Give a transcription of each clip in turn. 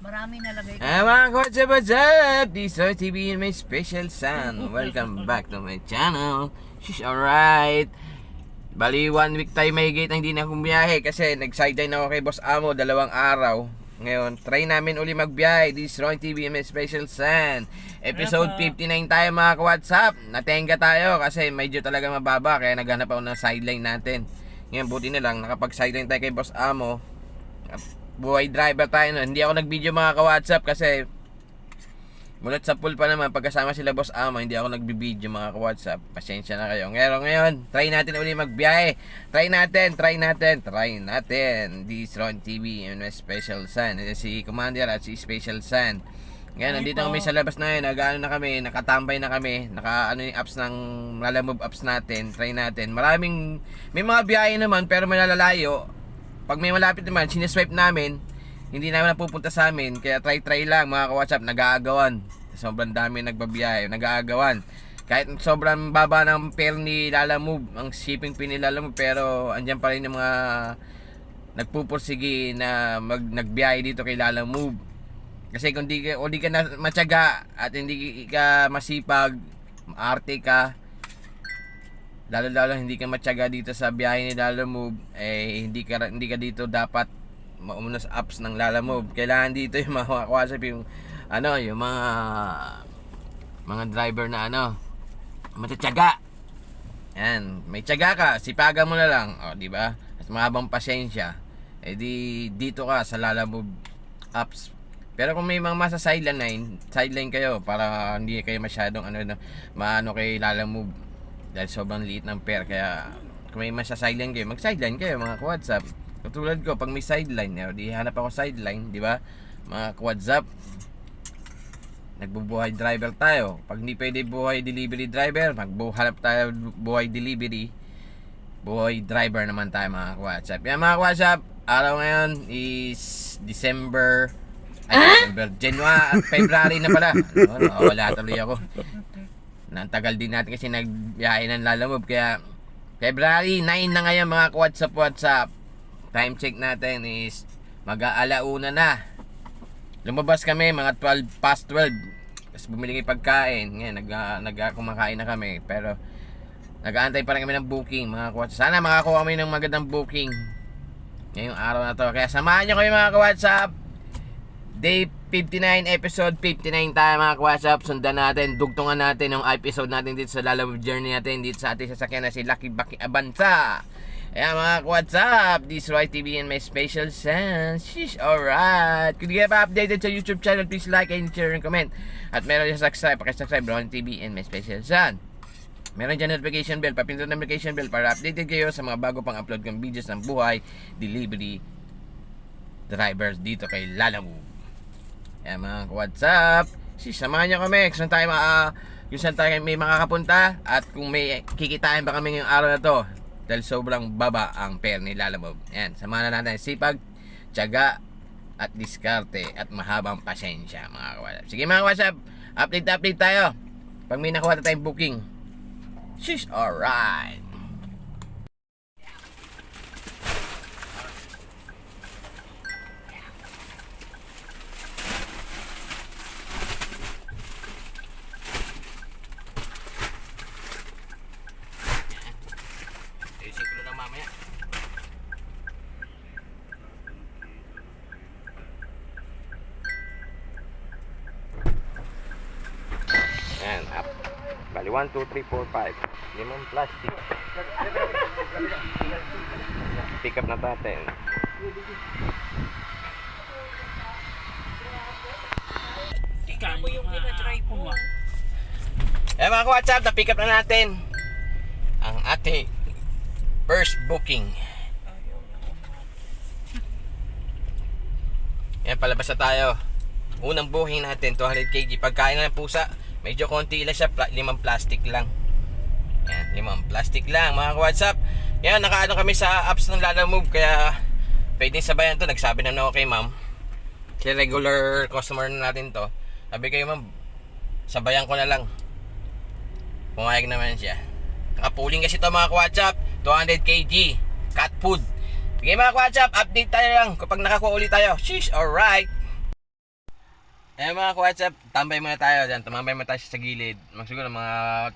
Maraming nalagay ko. Mga what's up? This is TV and my special son. Welcome back to my channel. She's alright. Bali 1 week tayo mahigit na hindi na bumiyahe kasi nag-sideline ako kay Boss Amo 2 araw. Ngayon, try namin uli magbiyahe. This is Ron TV and my special son. Episode 59 tayo mga ka-WhatsApp. Natenga tayo kasi medyo talaga mababa kaya naghanap ako ng sideline natin. Ngayon, buti na lang nakapag-sideline tayo kay Boss Amo. Buhay driver tayo no. Hindi ako nag-video mga ka-WhatsApp kasi mulat sa pool pa naman pagkasama sila Boss Amo, hindi ako nagbi-video mga ka-WhatsApp. Pasensya na kayo. Ngayon, try natin uli magbiyahe. Try natin. This Ron TV and my special son. Ito si Commander at si Special Son. Ngayon, nandito kami sa labas na yun. Nag-ano na kami, nakatambay na kami. Naka-ano yung apps ng Lalamove apps natin. Try natin. May mga biyahe naman pero malalayo. Pag may malapit naman, sineswipe namin, hindi naman napupunta sa amin. Kaya try lang mga ka-WhatsApp, nag-aagawan. Sobrang dami nagbabiyahe, nag-aagawan. Kahit sobrang baba ng fare ni Lalamove, ang shipping fee ni Lalamove, pero andyan pa rin yung mga nagpupursige na nagbiyahe dito kay Lalamove. Kasi kung di ka na matyaga at hindi ka masipag, maarte ka, lalo hindi ka matyaga dito sa biyahe ni Lalamove, hindi ka dito dapat maumuna sa apps ng Lalamove. Kailangan dito yung mga WhatsApp, yung mga driver na matatyaga. Yan, may tiyaga ka, sipagan mo na lang, di ba? At mahabang pasensya, dito ka sa Lalamove apps. Pero kung may mga masa sideline kayo para hindi kayo masyadong maano kay Lalamove dahil sobrang liit ng pair. Kaya kung may masa-sideline kayo, mag-sideline kayo mga ka-WhatsApp. Katulad ko, pag may sideline, di hanap ako sideline, di ba? Mga ka-WhatsApp, nagbubuhay driver tayo. Pag hindi pwede buhay delivery driver, magbuhanap tayo buhay delivery. Buhay driver naman tayo mga ka-WhatsApp. Yan mga ka-WhatsApp, araw ngayon is February na pala. Wala tuloy ako. Nantagal din natin kasi nagbiyahe ng Lalamove. Kaya February 9 na ngayon mga ka-WhatsApp. Time check natin is mag-aalauna na. Lumabas kami mga 12 past 12. Tapos bumili kami pagkain. Ngayon kumakain na kami. Pero nag-aantay pa rin kami ng booking mga ka-WhatsApp. Sana makakuha kami ng magandang booking ngayong araw na to. Kaya samahan nyo kami mga ka-WhatsApp. Day 59, episode 59 tayo mga ka-WhatsApp. Sundan natin, dugtungan natin yung episode natin dito sa Lalamove journey natin dito sa ating sasakyan na si Lucky Baki Abanza. Ayan mga ka-WhatsApp, this is YTV and my special son. Sheesh, alright. Kung di ka pa updated sa YouTube channel, please like and share and comment. At meron dyan subscribe, pakisubscribe Ron TV and my special son. Meron dyan notification bell, papindot ng notification bell para updated kayo sa mga bago pang upload kong videos ng buhay delivery drivers dito kay Lalamove. Ayan mga ka-WhatsApp, samahan nyo kami kung saan tayo may makakapunta at kung may kikitain ba kami ngayong araw na to dahil sobrang baba ang fare ni Lalamove. Ayan, samahan na natin sipag, tiyaga at diskarte at mahabang pasensya mga ka-WhatsApp. Sige mga ka-WhatsApp, update tayo pag may nakuha na tayong booking. She's alright. Ayan, up. Bali, 1, 2, 3, 4, 5. Limang plastic. Pick up na natin. Ikaw mo yung pinatry mo. Ayan mga ka-WhatsApp, na-pick up na natin ang ating first booking. Ayan, palabas na tayo. Unang booking natin, 200 kg. Pagkain na ng pusa, medyo konti lang siya, 5 plastic lang. Yan, 5 plastic lang mga ka-WhatsApp. Yan, nakaano kami sa apps ng Lalamove, kaya pwedeng sabayan to. Nagsabi na ako kay ma'am, kaya regular customer na natin to. Sabi kayo ma'am, sabayan ko na lang. Pumayag naman siya. Nakapuling kasi to mga ka-WhatsApp, 200 kg cat food. Sige mga ka-WhatsApp, update tayo lang kapag nakakuha ulit tayo. Sheesh, alright. Eh mga WhatsApp, tambay muna tayo dyan. Tumambay muna tayo sa gilid. Siguro mga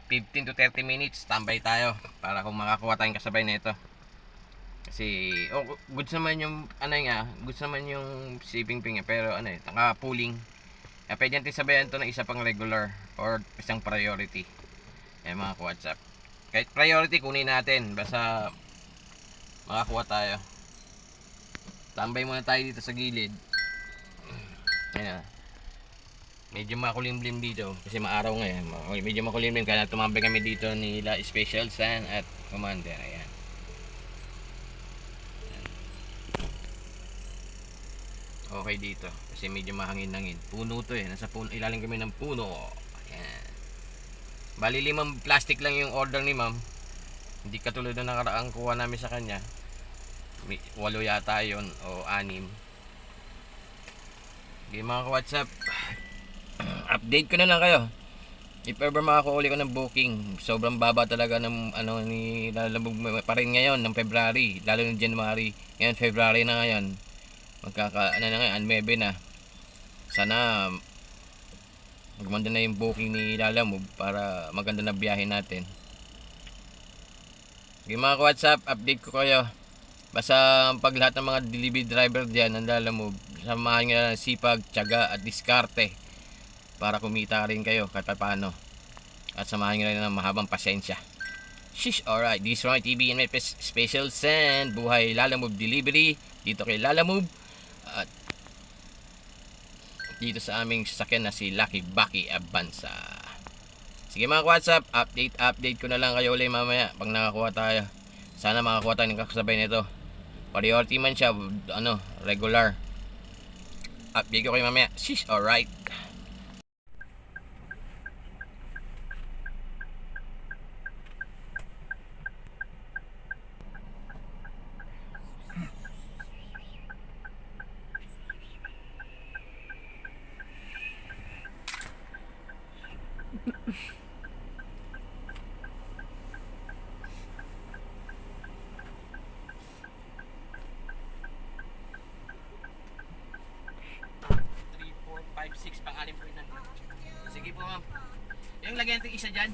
15 to 30 minutes, tambay tayo. Para kung makakuha tayong kasabay nito. Kasi, goods naman yung, goods naman yung shipping ping pero naka-pooling. Kaya pwede natin sabayan to ng isa pang regular or isang priority. Eh mga WhatsApp. Kahit priority, kunin natin. Basta makakuha tayo. Tambay muna tayo dito sa gilid. Ayan. Medyo makulimlim dito kasi maaraw ngayon. Medyo makulimlim kaya tumambay kami dito nila Special Sun at Commander. Ayan. Okay dito kasi medyo mahangin-hangin. Puno to nasa puno, ilalim kami ng puno. Ayan. Bali 5 plastic lang yung order ni ma'am. Hindi katulad ng nakaraang kuha namin sa kanya. 8 yata yun o 6. Okay mga WhatsApp, update ko na lang kayo. If ever makakuuli ko ng booking, sobrang baba talaga ng ni Lalamove pa rin ngayon ng February, lalo ng January. Ngayon February na ngayon. Na ngayon, 9 na. Sana magmanda na yung booking ni Lalamove para maganda na biyahe natin. Okay mga WhatsApp, update ko kayo. Basta pag lahat ng mga delivery driver diyan ng Lalamove, samahan nyo ng sipag, tiyaga at diskarte para kumita rin kayo kahit paano. At samahan nyo rin ng mahabang pasensya. Shish, alright. This is Roy TV and my Special Send. Buhay Lalamove Delivery. Dito kay Lalamove. At dito sa aming sasakyan na si Lucky Bucky Avanza. Sige mga WhatsApp, update ko na lang kayo ulit mamaya pag nakakuha tayo. Sana makakuha tayo ng kakasabay nito. Priority man siya, regular. Update ko kayo mamaya. Shish, alright. Sige po ma'am. Yung lagyan natin isa dyan.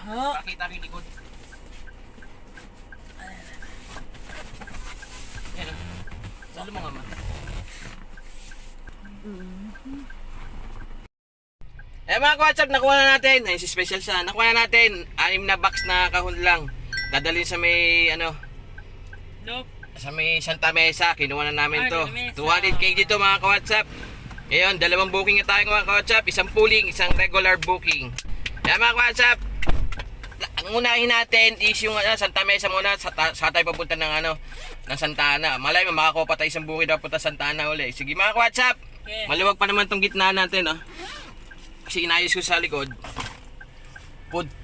Pakita rin likod. Yan o. Salo mo nga ma'am. Eh mga WhatsApp, nakuha na natin. Ayun si Special Sun. Nakuha na natin. 6 na box na kahon lang. Dadalhin sa may sa may Santa Mesa. Kinuha na namin to. 200 kg to mga WhatsApp. Ngayon, 2 booking na tayo mga WhatsApp. Isang pooling, isang regular booking. Yan mga WhatsApp. Ang unahin natin is yung Santa Mesa muna. Sa tayo papunta ng ng Santa Ana. Malay mo, makakuha pa tayo isang booking na papunta Santa Ana uli. Sige mga WhatsApp. Okay. Maluwag pa naman tong gitna natin. Kasi inayos ko sa likod.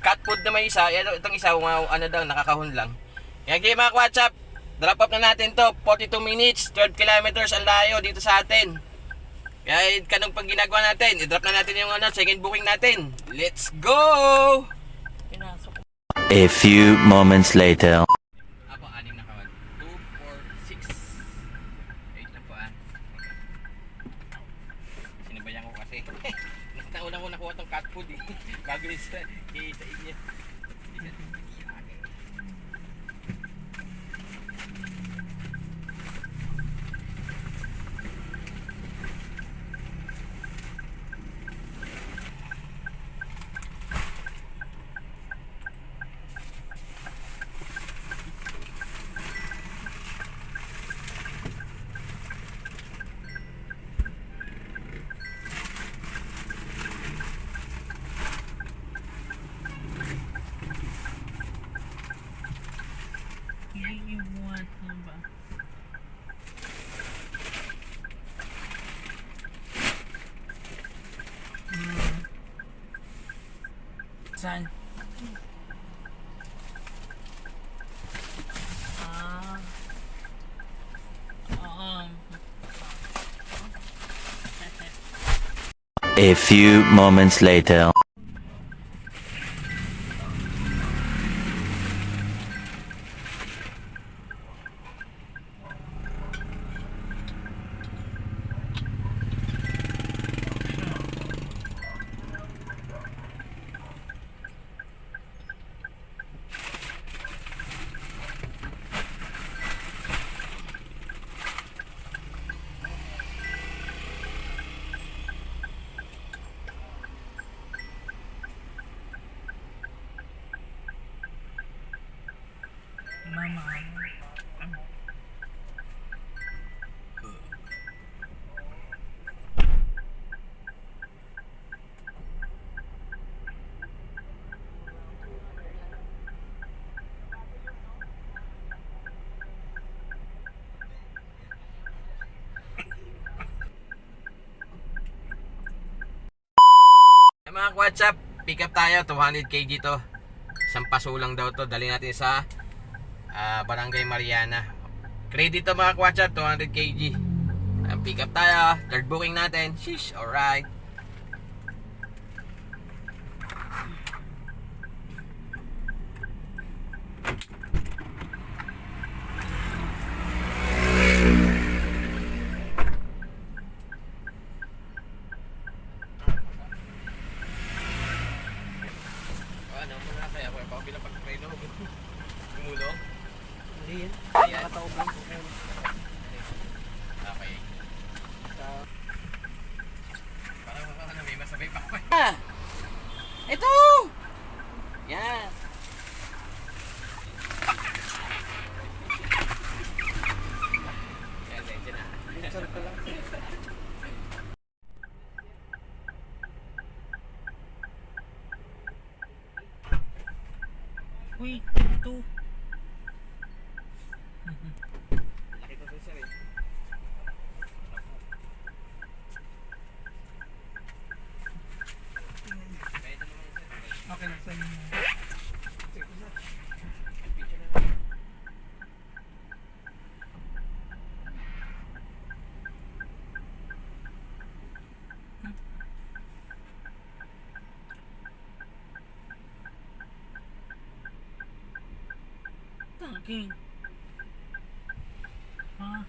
Cat food na may isa. Itong isa, nakakahon lang. Yan kayo mga WhatsApp. Drop up na natin to. 42 minutes, 12 kilometers ang layo dito sa atin. Kaya kanong pag ginagawa natin, i-drop na natin yung second booking natin. Let's go! A few moments later. Apo, 6 na kawan. 2, 4, 6. Wait lang po Sinabayan ko kasi. Nauna ko nakuha tong cat food bago sa inyo. Saan? A few moments later. Mama. Mga WhatsApp, pick up tayo, 200 kg to. Isang paso lang daw to, dali natin sa Barangay Mariana. Credit to mga WhatsApp, 200 kg. Pick up tayo, third booking natin. Sheesh, alright. Ano muna kaya ako pa bilang pagpreno gumulong. Hindi yan. Ayan. Nakataob lang. Okay. Parang ano, may masabay pa ako. Ito! Yan. Yan, yan, yan. Pinasal ka lang. Uy, ito. Laki to sir eh. Okay na sa inyo. Tangking. Ha?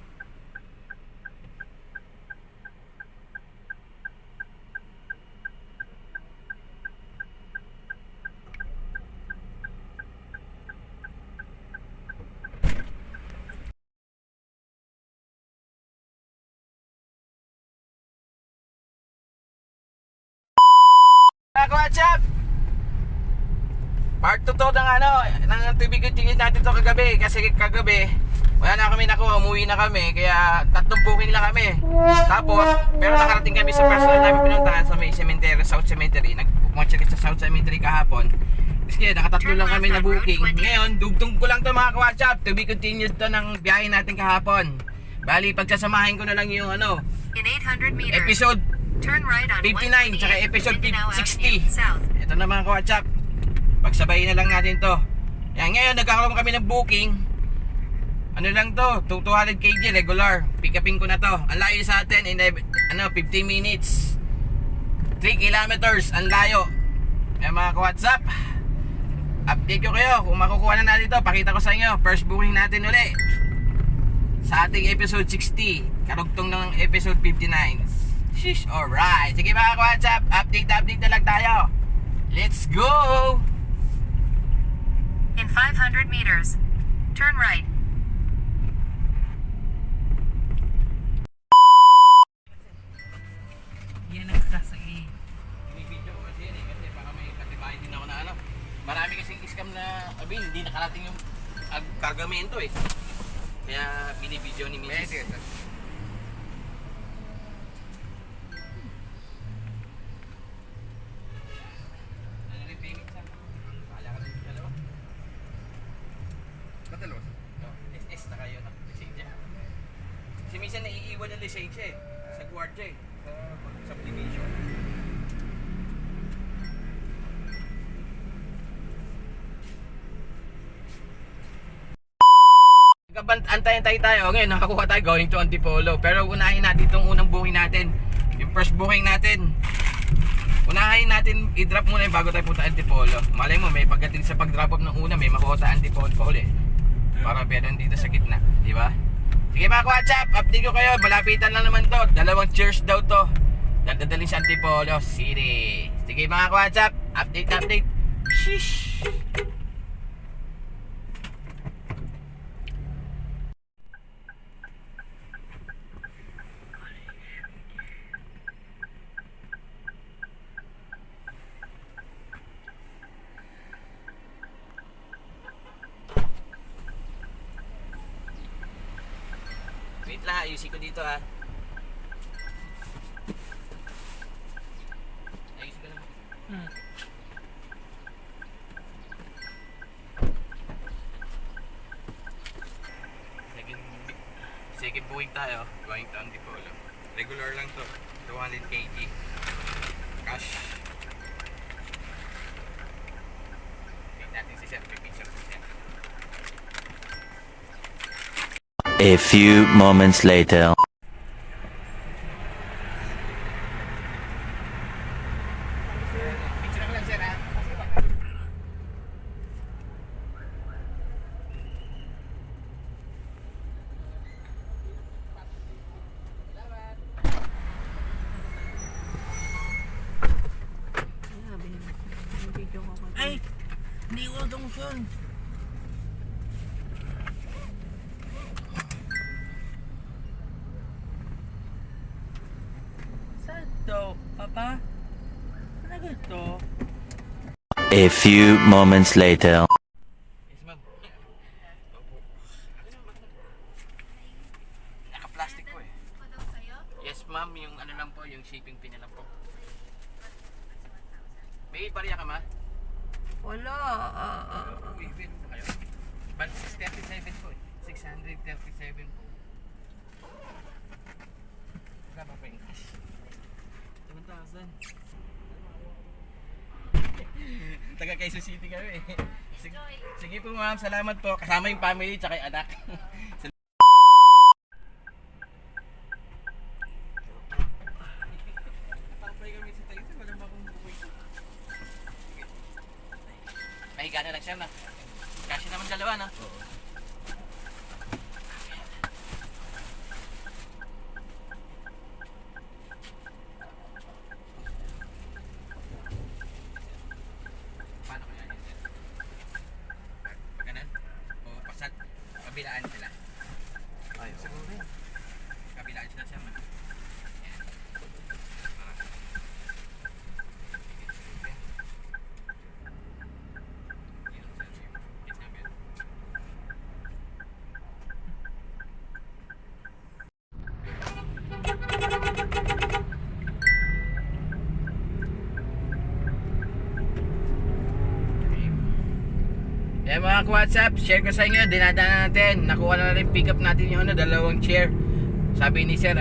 Mga WhatsApp! Part 2 to ng ano, ng tubig-tingin natin to kagabi. Kasi kagabi, wala na kami nakuha, umuwi na kami. Kaya 3 booking lang kami. Tapos, pero nakarating kami sa personal namin pinuntahan sa may cemetery, South Cemetery. Nag-check sa South Cemetery kahapon. Kasi nakatatlo lang kami na booking. Ngayon, dugtong ko lang to mga WhatsApp. To be continued to ng biyahe natin kahapon. Bali, pagsasamahin ko na lang yung ano, In 800 meters, episode turn right on 59 tsaka episode 60. South. Ito na mga WhatsApp. Pagsabayin na lang natin to. Yan, ngayon nagkakaroon kami ng booking. Ano lang to, 200 kg regular. Pick upin ko na to. Ang layo sa atin in 15 minutes. 3 kilometers ang layo. Yan mga WhatsApp. Update ko kayo kung makukuha na natin to. Pakita ko sa inyo. First booking natin uli sa ating episode 60. Karugtong ng episode 59. Sheesh, alright. Sige mga WhatsApp, update na lang tayo. Let's go! In 500 meters, turn right. Yan ang kasagi. Binibidyo ko kasi yan eh, kasi baka may katibayan din ako na ano. Marami kasing scam na, hindi nakarating yung kargamento eh. Kaya binibidyo ni Mrs. Ano rin payment sa? Bahala ka rin yung dalawa. Ba't dalawa? SS na kayo na lisensya. Kasi minsan naiiwan ng lisensya eh. Sa guardia eh. Sa subdivision. Antayin tayo. Ngayon nakakuha tayo going to Antipolo. Pero unahin natin itong unang booking natin. Yung first booking natin. Unahin natin i-drop muna yung bago tayo punta Antipolo. Malay mo may pagdating sa pag-drop off ng una may makuha sa Antipolo pa uli. Para meron dito sa gitna, di ba? Sige mga WhatsApp, update ko kayo. Malapitan lang naman to. 2 church daw to. Dadalhin sa Antipolo City. Sige mga WhatsApp, update. Sheesh. Wait lang, ayusin ko dito ha. Ayusin ko lang. Hmm. Second buwing tayo. Going to Antipolo. Regular lang to. 200 kg. Cash. Wait natin si Sir. Pipicture ko siya. A few moments later. Picture ko lang sir ha. Video ko ako. Ay! Hindi ko itong phone. Saan to, Papa? Ano to? A few moments later. Yes ma'am. Opo. Naka-plastic po eh. Yes ma'am, yung ano lang po, yung shipping pin na lang po. May barya ka ma? Wala. Uy, wait po kayo. But 637 po eh. 637 po. Wala ba pa yung cash? 7,000. Taga Quezon City kami eh. Sige po ma'am, salamat po. Kasama yung family tsaka yung anak. Tapay kami sa tayo, walang bakong bukoy. Mahiga na lang siya na. Kasi naman dalawa na. Paano kaya yun sir? Pag ganun? O pasat? Kabilaan sila? Ay, siguro yun. Kabilaan sila siya man. Eh mga WhatsApp, share ko sa inyo, dinadaan natin. Nakuha na rin pick up natin yung ano, dalawang chair. Sabi ni Sir,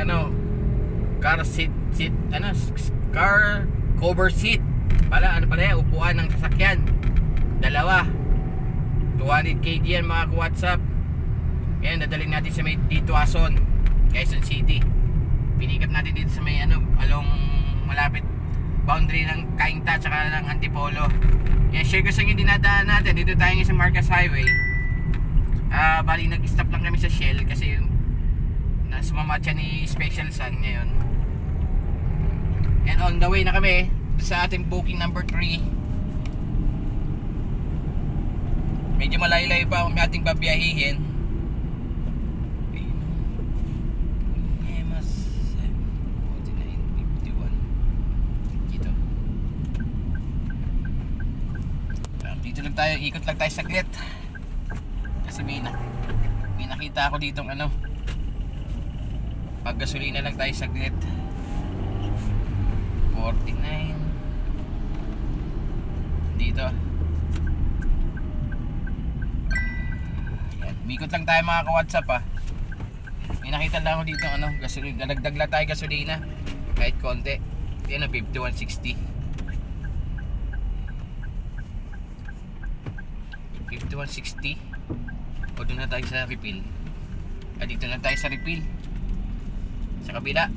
car cover seat. Ano pala yan, upuan ng sasakyan. Dalawa. 200 kg yan mga WhatsApp. Yan, dadalhin natin sa may dito Ason, Quezon City. Pinikap natin dito sa may along malapit boundary ng Cainta tsaka ng Antipolo. Yan, share ko sa inyo dinadaan natin. Dito tayo sa Marcos Highway. Bali nag-stop lang kami sa Shell kasi sumama siya ni Special Sun ngayon. And on the way na kami sa ating booking number 3. Medyo malayo-layo pa ang ating babiyahihin. Mas 49.51 dito. Dito lang tayo, ikot lang tayo saglit. Kasi may nakita ako ditong pag gasolina lang tayo saglit. 49 dito. Yan, umikot lang tayo mga ka-WhatsApp May nakita lang ako dito gasolina, nagdagdag lang tayo gasolina kahit konti. Yan 51.60. 51.60. O doon na tayo sa refill. Dito na tayo sa refill. Sa kabila.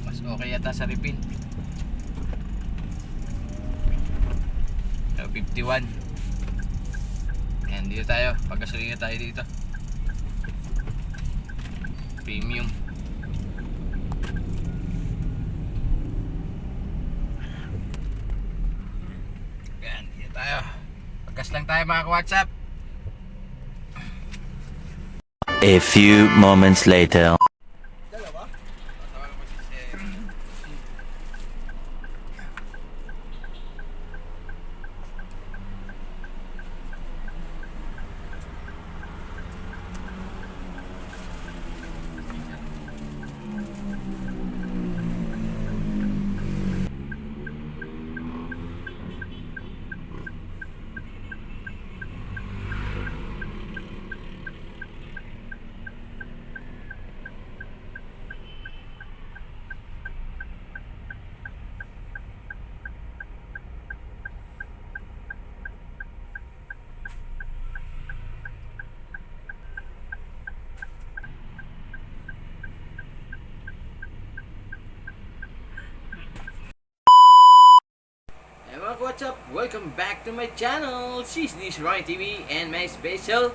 Mas okay yata sa refill. 51. Ayan, dito tayo. Paggasolina tayo dito. Premium. Ayan, dito tayo. Paggas lang tayo mga ka-WhatsApp. A few moments later. Dalawa? Tawagan ko si Sir. what's up? Welcome back to my channel. This is Roy TV and my special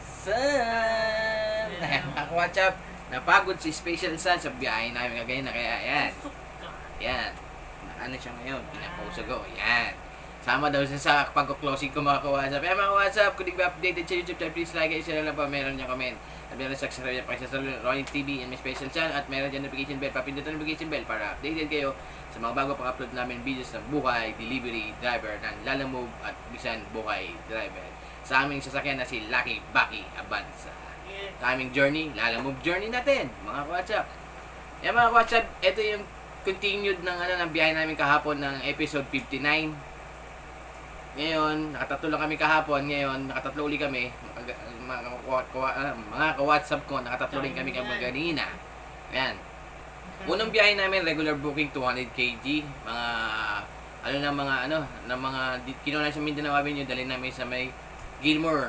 son. Ayan, mga what's up? Napagod si Special Son sa biyahe namin kagayin na kaya ayan. Yan. Ano siya ngayon? Pinapause ko. Yan. Sama daw siya sa pagko-closing ko mga ka-WhatsApp. Eh mga WhatsApp, kung di ba updated sa YouTube channel, please like, share lang pa. Meron niya comment. At meron sa subscribe niya pa sa Roy TV and my special channel. At meron dyan notification bell. Papindutin notification bell para updated kayo sa mga bago pang upload namin videos ng buhay, delivery, driver, ng Lalamove at bisan buhay driver. Sa aming sasakyan na si Lucky Bucky Avanza. Sa aming journey, Lalamove journey natin, mga ka-WhatsApp. Yan mga ka-WhatsApp, ito yung continued ng biyahe namin kahapon ng episode 59. Ngayon, nakatatlo lang kami kahapon. Ngayon, nakatatlo uli kami. Mga ka-WhatsApp ko, nakatatlo rin kami kanina. Ayan. Unang biyahe namin, regular booking 200 kg. Kinuha sa Mindanao Avenue, dalhin namin sa may Gilmore,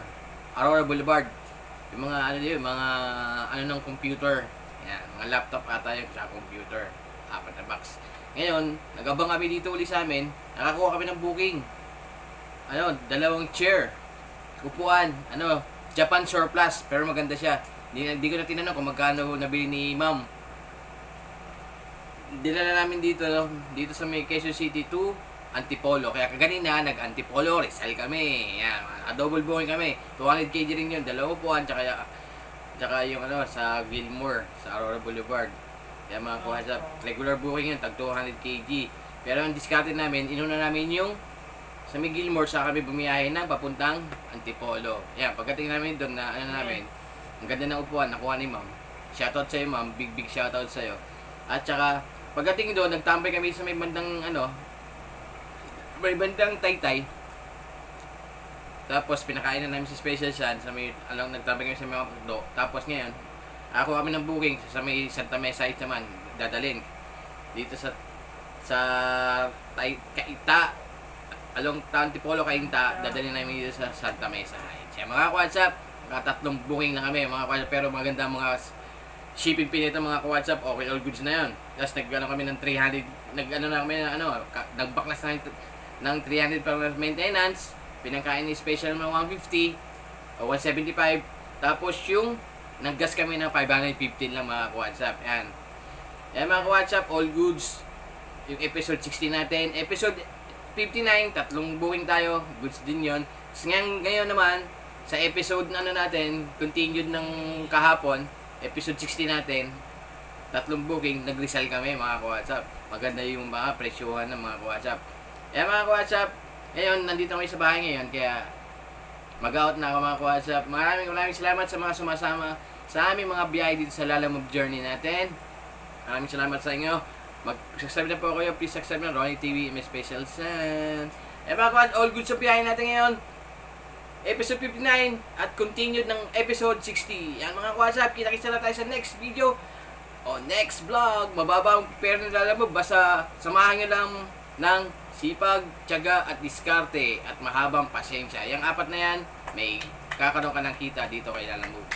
Aurora Boulevard. Yung mga ng computer. Ayan, mga laptop ata yung sa computer. 4 na box. Ngayon, nag-abang kami dito uli sa amin. Nakakuha kami ng booking. 2 chair. Upuan. Japan surplus. Pero maganda siya. Hindi ko na tinanong kung magkano nabili ni ma'am. Dinala namin dito sa may Quezon City to Antipolo. Kaya kaganina, nag-Antipolo, Rizal kami. Yan, double booking kami. 200 kg rin yun. 2 upuan. Tsaka yung sa Gilmore, sa Aurora Boulevard. Kaya mga ka-WhatsApp, regular booking yun, tag 200 kg. Pero ang diskarte namin, inuna namin yung sa may Gilmore, sa kami bumiyahe ng papuntang Antipolo. Yan, pagdating namin doon na namin, ang ganda ng upuan, nakuha ni ma'am. Shoutout sa'yo ma'am, big shoutout sa'yo. At saka, pagdating doon, nagtambay kami sa may bandang may bandang Taytay. Tapos pinakain na namin si Special Son sa may nagtambay kami sa may Makdo. Tapos ngayon, ako kami ng booking sa may Santa Mesa naman, dadalhin dito sa Kaita, along Antipolo Kainta, dadalhin namin dito sa Santa Mesa. Kaya mga ka-WhatsApp, tatlong booking na kami mga ka-WhatsApp, pero maganda mga shipping pin ito mga ka-WhatsApp, okay, all goods na yun. Tapos kami ng 300, nagbaklas na ng 300 para maintenance, pinangkain ni Special ng 150 o 175, tapos yung naggas kami ng 515 lang mga ka-WhatsApp. Yan mga ka-WhatsApp, all goods. Yung episode 60 natin, episode 59, tatlong booking tayo, goods din yon. Ngayon naman, sa episode natin, continued ng kahapon, episode 60 natin, tatlong booking, nag-Rizal kami mga ka-WhatsApp. Maganda yung mga presyuhan ng mga ka-WhatsApp. Mga ka-WhatsApp, ngayon, nandito kami sa bahay ngayon, kaya mag-out na ako mga ka-WhatsApp. Maraming salamat sa mga sumasama sa aming mga biyahe dito sa Lalamove journey natin. Maraming salamat sa inyo. Mag-subscribe na po kayo. Please subscribe na Roy TV, my special son. Mga ka-WhatsApp, all good sa biyahe natin ngayon. Episode 59 at continued ng episode 60. Yan mga ka-WhatsApp, kita-kita na tayo sa next video o next vlog. Mababa ang pera ng Lalamove. Basta samahan nyo lang ng sipag, tiyaga at diskarte at mahabang pasyensya. Yung 4 na yan, may kakaroon ka ng kita dito kay Lalamove.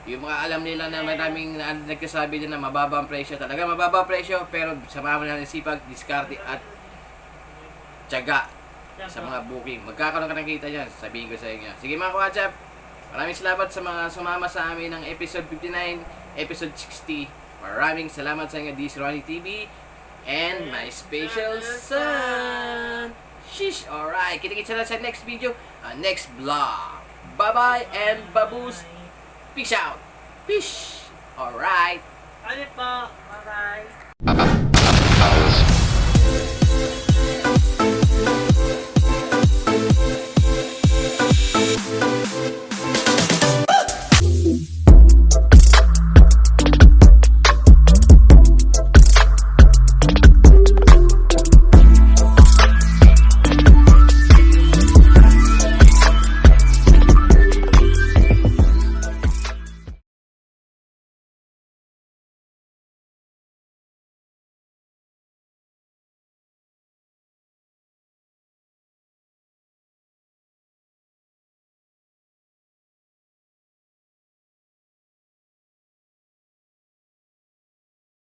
Yung mga alam nila na maraming nagkasabi din na mababa ang presyo. Talaga mababa ang presyo, pero samahan mo na ng sipag, diskarte at tiyaga sa mga booking. Magkakaroon ka ng kita dyan, sabihin ko sa inyo. Sige mga ka-WhatsApp, maraming salamat sa mga sumama sa amin ng episode 59, episode 60. Maraming salamat sa inyo, this Ronnie TV and my special son. Shish! Alright, kita-kita na sa next video, next vlog. Bye-bye and baboos. Peace out. Peace. Alright. Bye.